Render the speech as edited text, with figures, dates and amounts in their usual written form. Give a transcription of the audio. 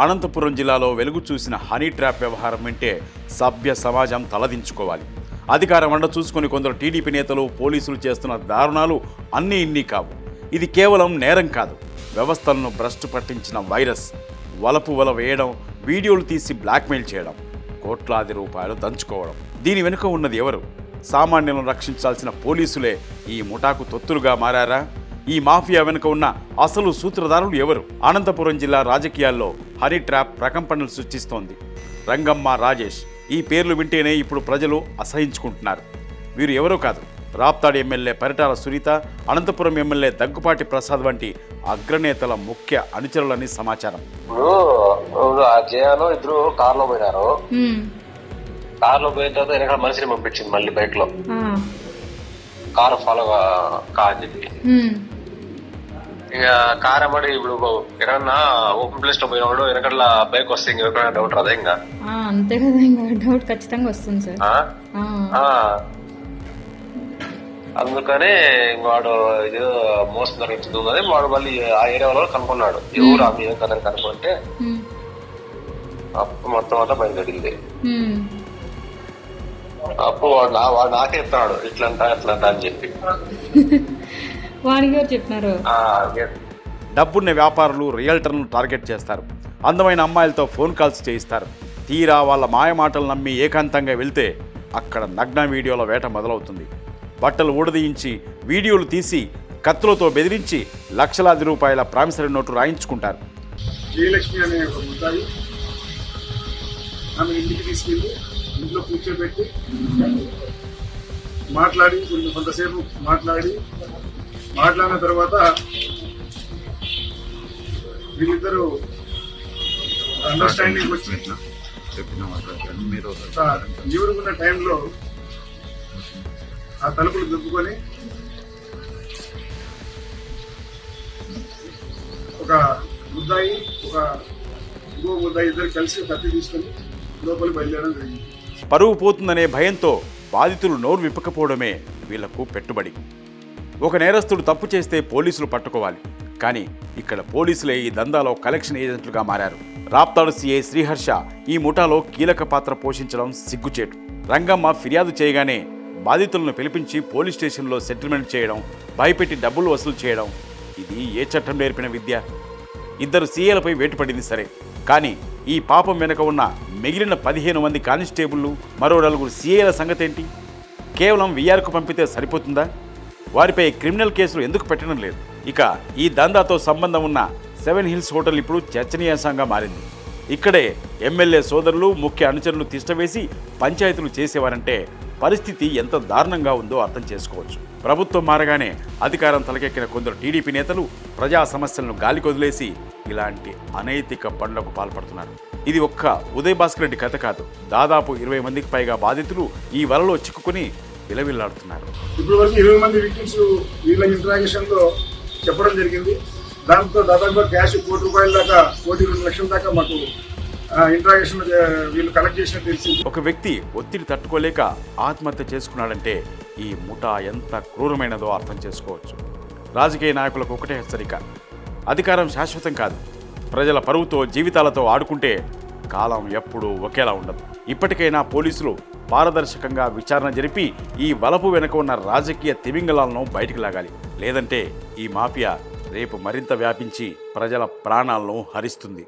అనంతపురం జిల్లాలో వెలుగు చూసిన హనీ ట్రాప్ వ్యవహారం వింటే సభ్య సమాజం తలదించుకోవాలి. అధికారం అండ చూసుకొని కొందరు టీడీపీ నేతలు పోలీసులు చేస్తున్న దారుణాలు అన్నీ ఇన్ని కావు. ఇది కేవలం నేరం కాదు, వ్యవస్థలను భ్రష్టు పట్టించిన వైరస్. వలపు వల వేయడం, వీడియోలు తీసి బ్లాక్మెయిల్ చేయడం, కోట్లాది రూపాయలు దంచుకోవడం. దీని వెనుక ఉన్నది ఎవరు? సామాన్యులను రక్షించాల్సిన పోలీసులే ఈ ముఠాకు తొత్తులుగా మారారా? ఈ మాఫియా వెనుక ఉన్న అసలు సూత్రధారులు ఎవరు? అనంతపురం జిల్లా రాజకీయాల్లో హనీ ట్రాప్ ప్రకంపనలు సృష్టిస్తోంది. రంగమ్మ, రాజేష్ ఈ పేర్లు వింటేనే ఇప్పుడు ప్రజలు అసహించుకుంటున్నారు. వీరు ఎవరో కాదు, రాప్తాడు ఎమ్మెల్యే పరిటాల సునీత, అనంతపురం ఎమ్మెల్యే దగ్గుపాటి ప్రసాద్ వంటి అగ్రనేతల ముఖ్య అనుచరులని సమాచారం. ఇద్దరు కార్లో పోయినారు. కార్లో పోయిన తర్వాత వెనకాల మనిషిని పంపించింది మళ్ళీ బైక్ లో. కారు ఫాలో అని చెప్పి ఇక కార్ అమ్మడి ఇప్పుడు ఎక్కడన్నా ఓపెన్ ప్లేస్ లో పోయినప్పుడు వెనకట్ల బైక్ వస్తే ఇంకెక్కడైనా డౌట్ రాదా? ఇంకా అంతే కదా, ఇంకా డౌట్ ఖచ్చితంగా వస్తుంది సార్. అందుకని వాడు ఇది మోసం జరుగుతుంది. వాడు మళ్ళీ ఆ ఏరియా వాళ్ళు కనుక్కున్నాడు, ఎవరు ఆ మీద కదని కనుక్కుంటే అప్పుడు మొత్తం అంతా బయలుదేరింది. అప్పుడు వాడు నాకే చెప్తున్నాడు ఇట్లంటా ఎట్లంటా అని చెప్పి. వాడికి ఎవరు చెప్పినారు? డబ్బున్న వ్యాపారులు రియల్టర్లను టార్గెట్ చేస్తారు. అందమైన అమ్మాయిలతో ఫోన్ కాల్స్ చేయిస్తారు. తీరా వాళ్ళ మాయ మాటలు నమ్మి ఏకాంతంగా వెళ్తే అక్కడ నగ్న వీడియోల వేట మొదలవుతుంది. బట్టలు ఊడదీయించి వీడియోలు తీసి కత్తులతో బెదిరించి లక్షలాది రూపాయల ప్రామిసరీ నోటు రాయించుకుంటారు. శ్రీలక్ష్మి అనే ఒక ముద్దాయి ఆమె ఇంటికి తీసుకెళ్ళి ఇంట్లో కూర్చోబెట్టి మాట్లాడి కొంతసేపు మాట్లాడిన తర్వాత వీళ్ళిద్దరూ అండర్స్టాండింగ్ వచ్చి ఎవరుకున్న టైంలో ఆ తలుపులు దుప్పుకొని ఒక ముద్దాయి ఇంకో ముద్దాయి ఇద్దరు కలిసి కత్తి తీసుకొని లోపలికి బయలుదేరడం జరిగింది. పరువు పోతుందనే భయంతో బాధితులు నోరు విప్పకపోవడమే వీళ్లకు పెట్టుబడి. ఒక నేరస్తుడు తప్పు చేస్తే పోలీసులు పట్టుకోవాలి, కానీ ఇక్కడ పోలీసులే ఈ దందాలో కలెక్షన్ ఏజెంట్లుగా మారారు. రాప్తాడు సీఐ శ్రీహర్ష ఈ ముఠాలో కీలక పాత్ర పోషించడం సిగ్గుచేటు. రంగమ్మ ఫిర్యాదు చేయగానే బాధితులను పిలిపించి పోలీస్ స్టేషన్లో సెటిల్మెంట్ చేయడం, భయపెట్టి డబ్బులు వసూలు చేయడం, ఇది ఏ చట్టం నేర్పిన విద్య? ఇద్దరు సీఏలపై వేటుపడింది సరే, కానీ ఈ పాపం వెనుక ఉన్న మిగిలిన 15 మంది కానిస్టేబుళ్లు, మరో 4 సీఏల సంగతేంటి? కేవలం వీఆర్కు పంపితే సరిపోతుందా? వారిపై క్రిమినల్ కేసులు ఎందుకు పెట్టడం లేదు? ఇక ఈ దందాతో సంబంధం ఉన్న 7 హిల్స్ హోటల్ ఇప్పుడు చర్చనీయాంశంగా మారింది. ఇక్కడే ఎమ్మెల్యే సోదరులు, ముఖ్య అనుచరులు తిష్టవేసి పంచాయతీలు చేసేవారంటే పరిస్థితి ఎంత దారుణంగా ఉందో అర్థం చేసుకోవచ్చు. ప్రభుత్వం మారగానే అధికారం తలకెక్కిన కొందరు టీడీపీ నేతలు ప్రజా సమస్యలను గాలికొదిలేసి ఇలాంటి అనైతిక పనులకు పాల్పడుతున్నారు. ఇది ఒక్క ఉదయ్ భాస్కర్ రెడ్డి కథ కాదు. దాదాపు 20 మందికి పైగా బాధితులు ఈ వలలో చిక్కుకుని విలవిల్లాడుతున్నారు. ఇప్పుడు వరకు 20 మంది విక్టిమ్స్ వీళ్ళ ఇంట్రాగేషన్ లో చెప్పడం జరిగింది. దాంతో దాదాపుగా క్యాష్ ₹1,00,00,000 దాకా, 1,02,00,000 దాకా మాకు ఇంట్రాగేషన్ వీళ్ళు కలెక్ట్ చేసినట్టు తెలిసింది. ఒక వ్యక్తి ఒత్తిడి తట్టుకోలేక ఆత్మహత్య చేసుకున్నాడంటే ఈ ముఠా ఎంత క్రూరమైనదో అర్థం చేసుకోవచ్చు. రాజకీయ నాయకులకు ఒకటే హెచ్చరిక: అధికారం శాశ్వతం కాదు. ప్రజల పరువుతో, జీవితాలతో ఆడుకుంటే కాలం ఎప్పుడూ ఒకేలా ఉండదు. ఇప్పటికైనా పోలీసులు పారదర్శకంగా విచారణ జరిపి ఈ వలపు వెనుక ఉన్న రాజకీయ తిమింగలాలను బయటికి లాగాలి. లేదంటే ఈ మాఫియా రేపు మరింత వ్యాపించి ప్రజల ప్రాణాలను హరిస్తుంది.